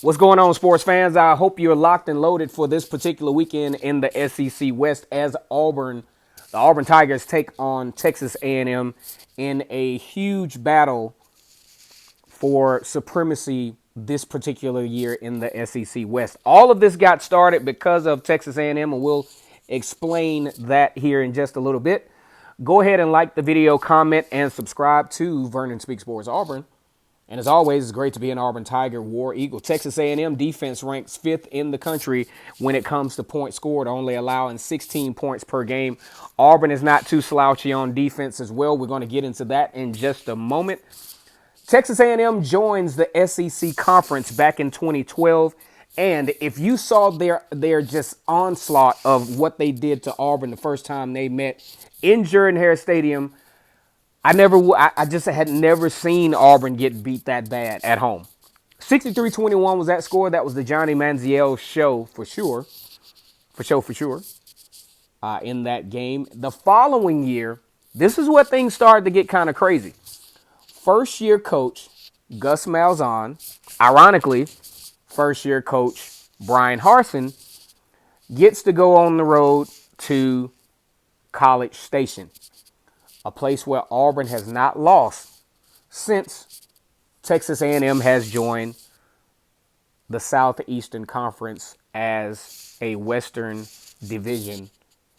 What's going on, sports fans? I hope you're locked and loaded for this particular weekend in the SEC West as the Auburn Tigers take on Texas A&M in a huge battle for supremacy this particular year in the SEC West. All of this got started because of Texas A&M, and we'll explain that here in just a little bit. Go ahead and like the video, comment, and subscribe to Vernon Speaks Sports Auburn. And as always, it's great to be an Auburn Tiger War Eagle. Texas A&M defense ranks 5th in the country when it comes to points scored, only allowing 16 points per game. Auburn is not too slouchy on defense as well. We're going to get into that in just a moment. Texas A&M joins the SEC Conference back in 2012. And if you saw their just onslaught of what they did to Auburn the first time they met in Jordan-Hare Stadium, I just had never seen Auburn get beat that bad at home. 63-21 was that score. That was the Johnny Manziel show for sure. In that game. The following year, this is where things started to get kind of crazy. First year coach Gus Malzahn, ironically, first year coach Brian Harsin gets to go on the road to College Station, a place where Auburn has not lost since Texas A&M has joined the Southeastern Conference as a Western Division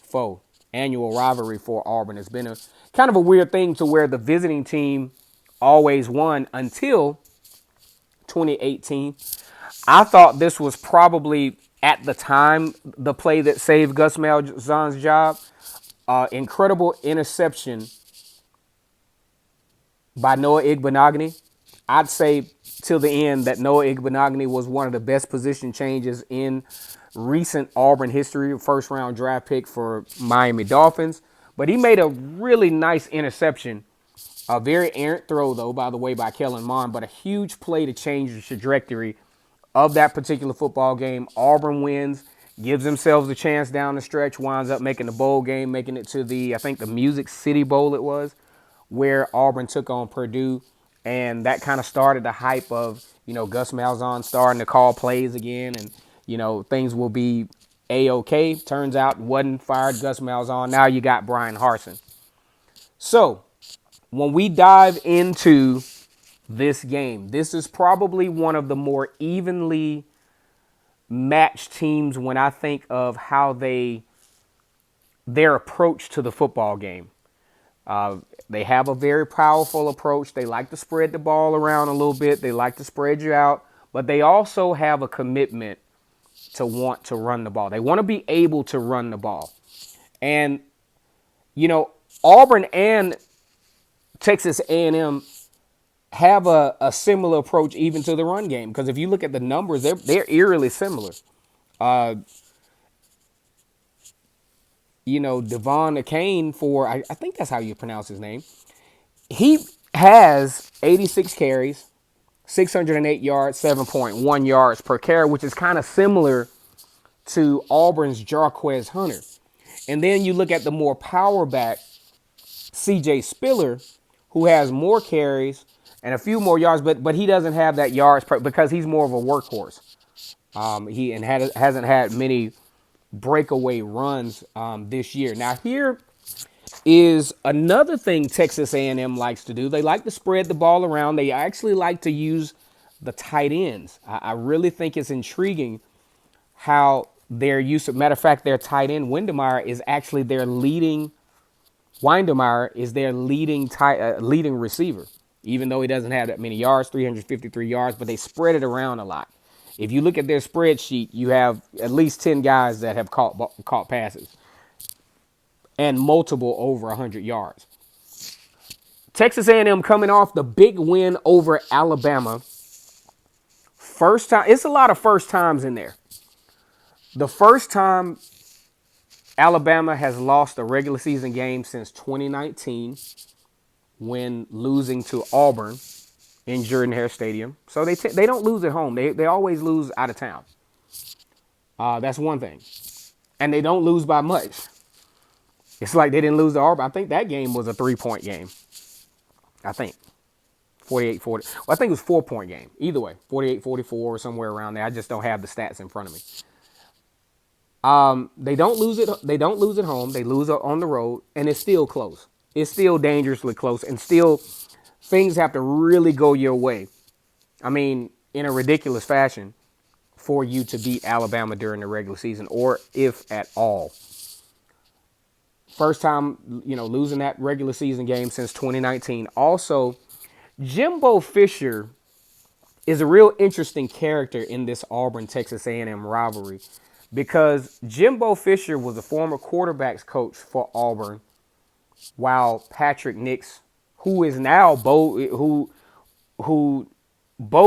foe. Annual rivalry for Auburn has been a kind of a weird thing to where the visiting team always won until 2018. I thought this was probably, at the time, the play that saved Gus Malzahn's job. Incredible interception by Noah Igbenogany. I'd say till the end that Noah Igbenogany was one of the best position changes in recent Auburn history. First round draft pick for Miami Dolphins. But he made a really nice interception. A very errant throw, though, by the way, by Kellen Mond. But a huge play to change the trajectory of that particular football game. Auburn wins, gives themselves a chance down the stretch, winds up making the bowl game, making it to the Music City Bowl it was, where Auburn took on Purdue. And that kind of started the hype of, Gus Malzahn starting to call plays again. And, things will be A-OK. Turns out wasn't fired Gus Malzahn. Now you got Brian Harsin. So when we dive into this game, this is probably one of the more evenly matched teams when I think of how their approach to the football game. They have a very powerful approach. They like to spread the ball around a little bit. They like to spread you out, but they also have a commitment to want to run the ball. They want to be able to run the ball. And, Auburn and Texas A&M have a similar approach even to the run game. Because if you look at the numbers, they're eerily similar. Devon Akane I think that's how you pronounce his name. He has 86 carries, 608 yards, 7.1 yards per carry, which is kind of similar to Auburn's Jarquez Hunter. And then you look at the more power back, C.J. Spiller, who has more carries and a few more yards, but he doesn't have that yards because he's more of a workhorse. He hasn't had many breakaway runs this year. Now here is another thing Texas A&M likes to do. They like to spread the ball around. They actually like to use the tight ends. I really think it's intriguing how their use of, matter of fact, their tight end Windemeyer is actually their leading. Windemeyer is their leading receiver, even though he doesn't have that many yards, 353 yards, but they spread it around a lot. If you look at their spreadsheet, you have at least 10 guys that have caught passes and multiple over 100 yards. Texas A&M coming off the big win over Alabama. First time, it's a lot of first times in there. The first time Alabama has lost a regular season game since 2019 when losing to Auburn in Jordan-Hare Stadium. So they don't lose at home. They always lose out of town. That's one thing. And they don't lose by much. It's like they didn't lose to Auburn. I think that game was a 3-point game. I think. 48-40. Well, I think it was 4-point game. Either way, 48-44 or somewhere around there. I just don't have the stats in front of me. They don't lose it. They don't lose at home. They lose on the road, and it's still close. It's still dangerously close, and still things have to really go your way. I mean, in a ridiculous fashion for you to beat Alabama during the regular season, or if at all. First time, losing that regular season game since 2019. Also, Jimbo Fisher is a real interesting character in this Auburn-Texas A&M rivalry because Jimbo Fisher was a former quarterbacks coach for Auburn, while Patrick Nix, who is now Bo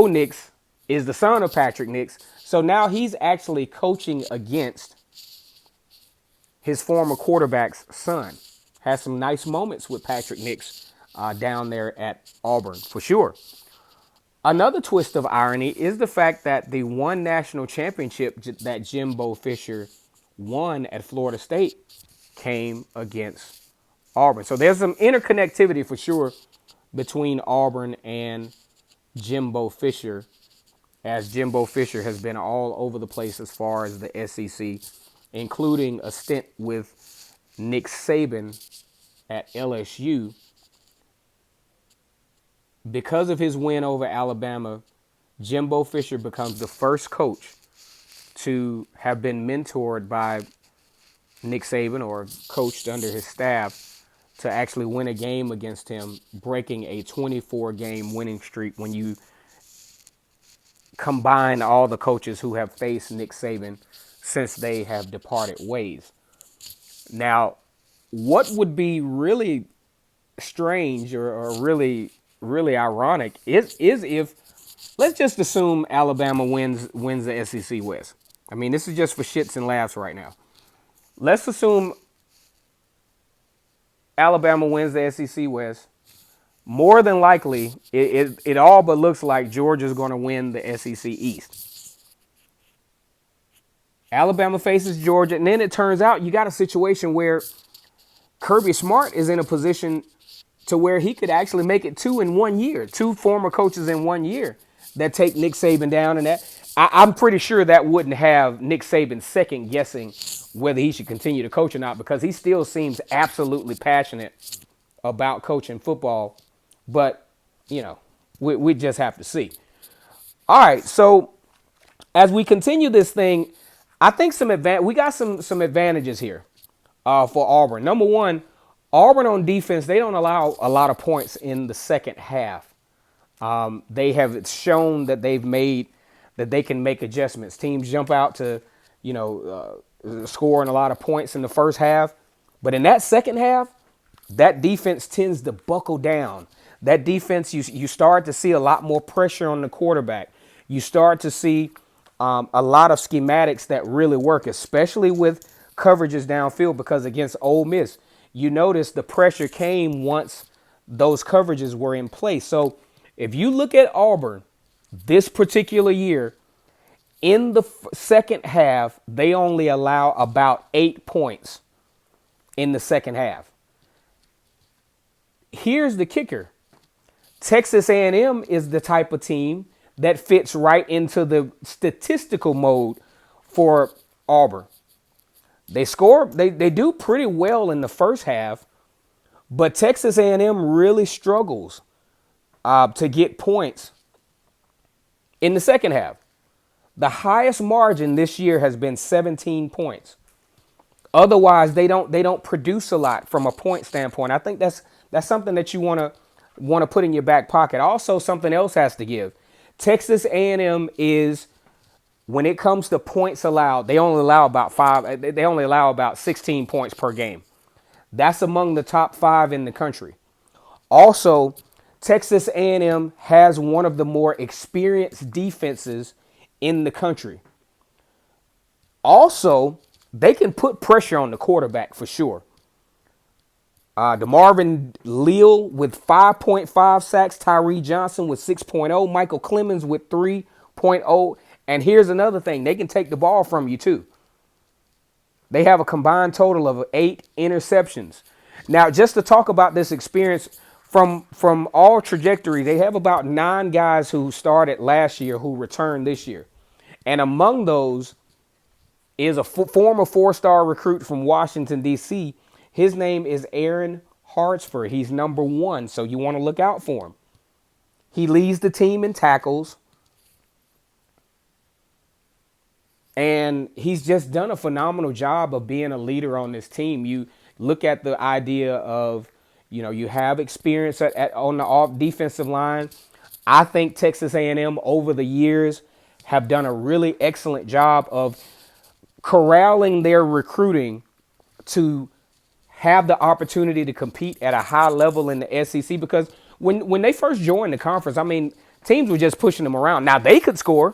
Nix is the son of Patrick Nix. So now he's actually coaching against his former quarterback's son. Has some nice moments with Patrick Nix down there at Auburn, for sure. Another twist of irony is the fact that the one national championship that Jimbo Fisher won at Florida State came against Auburn. So there's some interconnectivity for sure between Auburn and Jimbo Fisher, as Jimbo Fisher has been all over the place as far as the SEC, including a stint with Nick Saban at LSU. Because of his win over Alabama, Jimbo Fisher becomes the first coach to have been mentored by Nick Saban or coached under his staff to actually win a game against him, breaking a 24-game winning streak when you combine all the coaches who have faced Nick Saban since they have departed ways. Now, what would be really strange or really ironic is if, let's just assume Alabama wins the SEC West. I mean, this is just for shits and laughs right now. Let's assume Alabama wins the SEC West. More than likely, it all but looks like Georgia's going to win the SEC East. Alabama faces Georgia, and then it turns out you got a situation where Kirby Smart is in a position to where he could actually make it two in 1 year. Two former coaches in 1 year that take Nick Saban down. And I'm pretty sure that wouldn't have Nick Saban second guessing whether he should continue to coach or not, because he still seems absolutely passionate about coaching football. But, we just have to see. All right, so as we continue this thing, I think we got some advantages here for Auburn. Number one, Auburn on defense, they don't allow a lot of points in the second half. They have shown that they can make adjustments. Teams jump out to, scoring a lot of points in the first half. But in that second half, that defense tends to buckle down. That defense, you start to see a lot more pressure on the quarterback. You start to see a lot of schematics that really work, especially with coverages downfield, because against Ole Miss, you notice the pressure came once those coverages were in place. So if you look at Auburn this particular year, in the second half, they only allow about 8 points in the second half. Here's the kicker. Texas A&M is the type of team that fits right into the statistical mode for Auburn. They do pretty well in the first half, but Texas A&M really struggles to get points in the second half. The highest margin this year has been 17 points. Otherwise, they don't produce a lot from a point standpoint. I think that's something that you want to put in your back pocket. Also, something else has to give. Texas A&M is, when it comes to points allowed, they only allow about 16 points per game. That's among the top 5 in the country. Also, Texas A&M has one of the more experienced defenses in the country. Also, they can put pressure on the quarterback for sure. DeMarvin Leal with 5.5 sacks, Tyree Johnson with 6.0, Michael Clemens with 3.0. And here's another thing. They can take the ball from you too. They have a combined total of 8 interceptions. Now, just to talk about this experience from all trajectory, they have about 9 guys who started last year who returned this year, and among those is a former 4-star recruit from Washington D.C. His name is Aaron Hartsford. He's number 1, so you want to look out for him. He leads the team in tackles, and he's just done a phenomenal job of being a leader on this team. You look at the idea of, you have experience on the off defensive line. I think Texas A&M over the years have done a really excellent job of corralling their recruiting to have the opportunity to compete at a high level in the SEC, because when they first joined the conference, I mean, teams were just pushing them around. Now they could score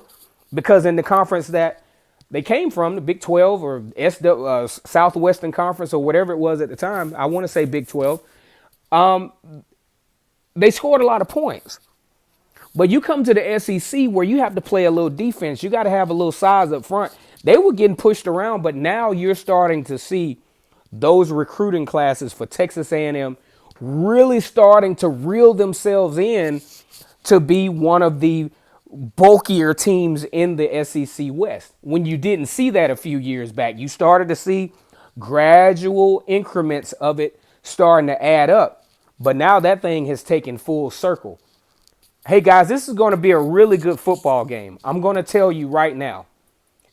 because in the conference that they came from, the Big 12 or Southwestern Conference or whatever it was at the time, I want to say Big 12, they scored a lot of points. But you come to the SEC where you have to play a little defense. You got to have a little size up front. They were getting pushed around, but now you're starting to see those recruiting classes for Texas A&M really starting to reel themselves in to be one of the bulkier teams in the SEC West. When you didn't see that a few years back, you started to see gradual increments of it starting to add up. But now that thing has taken full circle. Hey guys, this is going to be a really good football game. I'm going to tell you right now.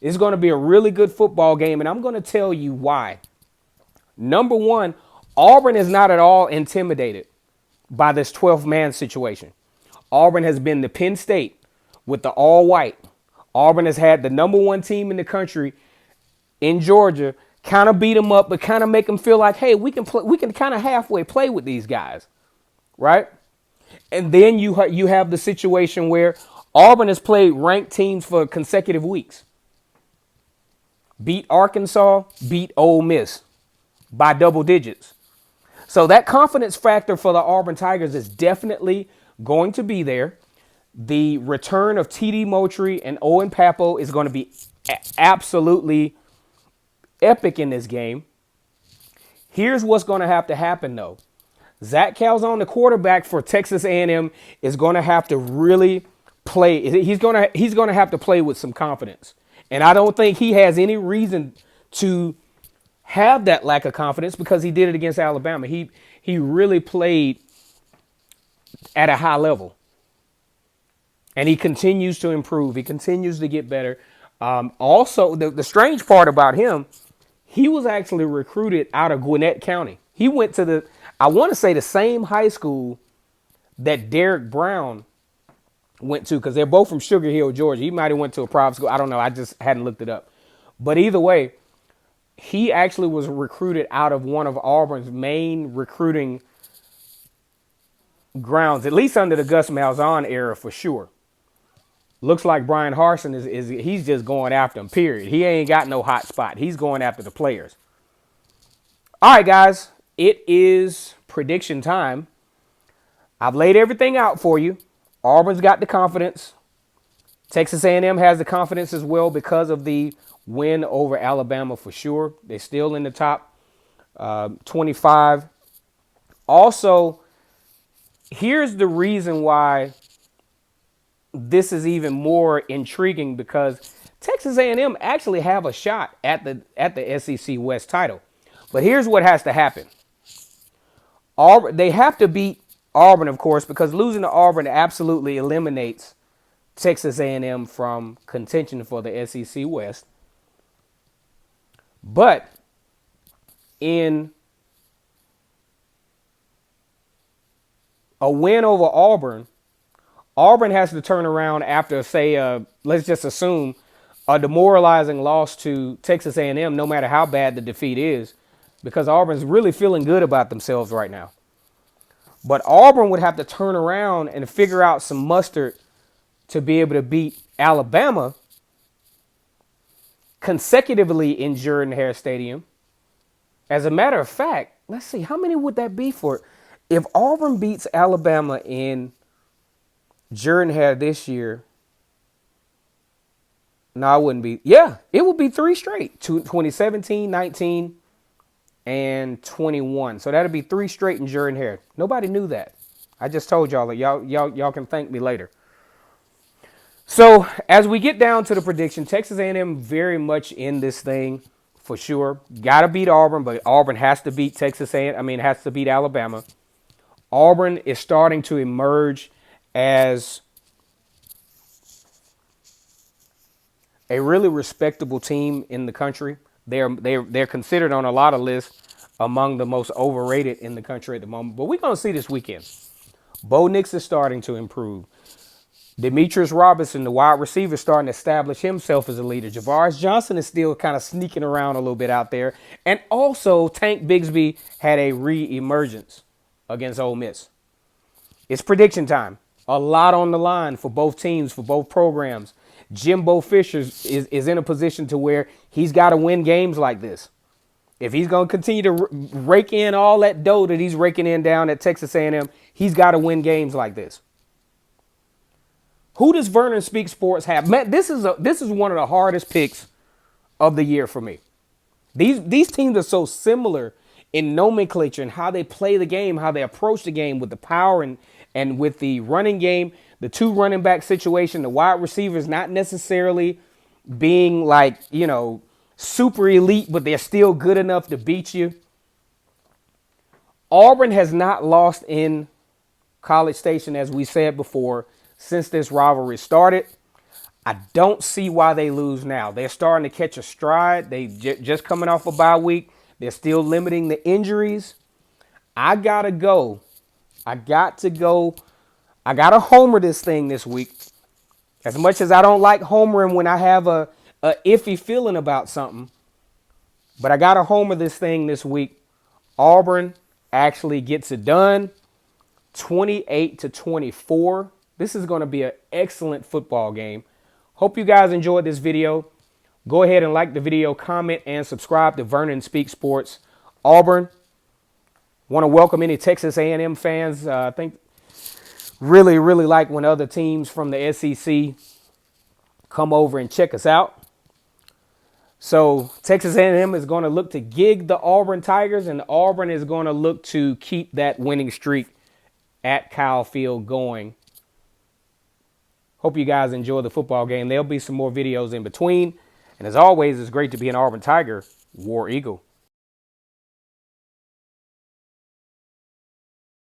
It's going to be a really good football game, and I'm going to tell you why. Number one, Auburn is not at all intimidated by this 12-man situation. Auburn has been the Penn State with the all-white. Auburn has had the number 1 team in the country in Georgia kind of beat them up, but kind of make them feel like, hey, we can kind of halfway play with these guys, right? And then you have the situation where Auburn has played ranked teams for consecutive weeks. Beat Arkansas, beat Ole Miss by double digits. So that confidence factor for the Auburn Tigers is definitely going to be there. The return of T.D. Moultrie and Owen Pappo is going to be absolutely epic in this game. Here's what's going to have to happen, though. Zach Calzone, the quarterback for Texas A&M, is going to have to really play. He's going to have to play with some confidence. And I don't think he has any reason to have that lack of confidence because he did it against Alabama. He really played at a high level. And he continues to improve. He continues to get better. Also, the strange part about him, he was actually recruited out of Gwinnett County. He went to I want to say the same high school that Derek Brown went to, because they're both from Sugar Hill, Georgia. He might have went to a private school. I don't know. I just hadn't looked it up. But either way, he actually was recruited out of one of Auburn's main recruiting grounds, at least under the Gus Malzahn era for sure. Looks like Brian Harsin he's just going after him, period. He ain't got no hot spot. He's going after the players. All right, guys, it is prediction time. I've laid everything out for you. Auburn's got the confidence. Texas A&M has the confidence as well because of the win over Alabama for sure. They're still in the top 25. Also, here's the reason why this is even more intriguing, because Texas A&M actually have a shot at the SEC West title. But here's what has to happen. They have to beat Auburn, of course, because losing to Auburn absolutely eliminates Texas A&M from contention for the SEC West. But in a win over Auburn, Auburn has to turn around after, say, let's just assume a demoralizing loss to Texas A&M, no matter how bad the defeat is, because Auburn's really feeling good about themselves right now. But Auburn would have to turn around and figure out some mustard to be able to beat Alabama consecutively in Jordan-Hare Stadium. As a matter of fact, let's see, how many would that be for? If Auburn beats Alabama in Jordan-Hare this year, no, it wouldn't be. Yeah, it would be 3 straight, 2017, 19, and 21. So that'd be 3 straight in Jordan-Hare. Nobody knew that. I just told y'all that y'all can thank me later. So as we get down to the prediction, Texas A&M very much in this thing for sure. Got to beat Auburn, but Auburn has to beat Texas A&M. I mean, has to beat Alabama. Auburn is starting to emerge as a really respectable team in the country. They're considered on a lot of lists among the most overrated in the country at the moment. But we're gonna see this weekend. Bo Nix is starting to improve. Demetrius Robinson, the wide receiver, starting to establish himself as a leader. Javaris Johnson is still kind of sneaking around a little bit out there. And also, Tank Bigsby had a re-emergence against Ole Miss. It's prediction time. A lot on the line for both teams, for both programs. Jimbo Fisher is in a position to where he's got to win games like this. If he's going to continue to rake in all that dough that he's raking in down at Texas A&M, he's got to win games like this. Who does Vernon Speak Sports have? Man, this is one of the hardest picks of the year for me. These teams are so similar in nomenclature and how they play the game, how they approach the game with the power and with the running game, the two running back situation, the wide receivers not necessarily being like, super elite, but they're still good enough to beat you. Auburn has not lost in College Station, as we said before, since this rivalry started. I don't see why they lose now. They're starting to catch a stride. They just coming off a bye week. They're still limiting the injuries. I got to go. I got to homer this thing this week. As much as I don't like homering when I have a iffy feeling about something, but I got to homer this thing this week. Auburn actually gets it done, 28-24. This is going to be an excellent football game. Hope you guys enjoyed this video. Go ahead and like the video, comment, and subscribe to Vernon Speak Sports. Auburn, want to welcome any Texas A&M fans. I think really like when other teams from the SEC come over and check us out. So Texas A&M is going to look to gig the Auburn Tigers, and Auburn is going to look to keep that winning streak at Kyle Field going. Hope you guys enjoy the football game. There'll be some more videos in between. And as always, it's great to be an Auburn Tiger, War Eagle.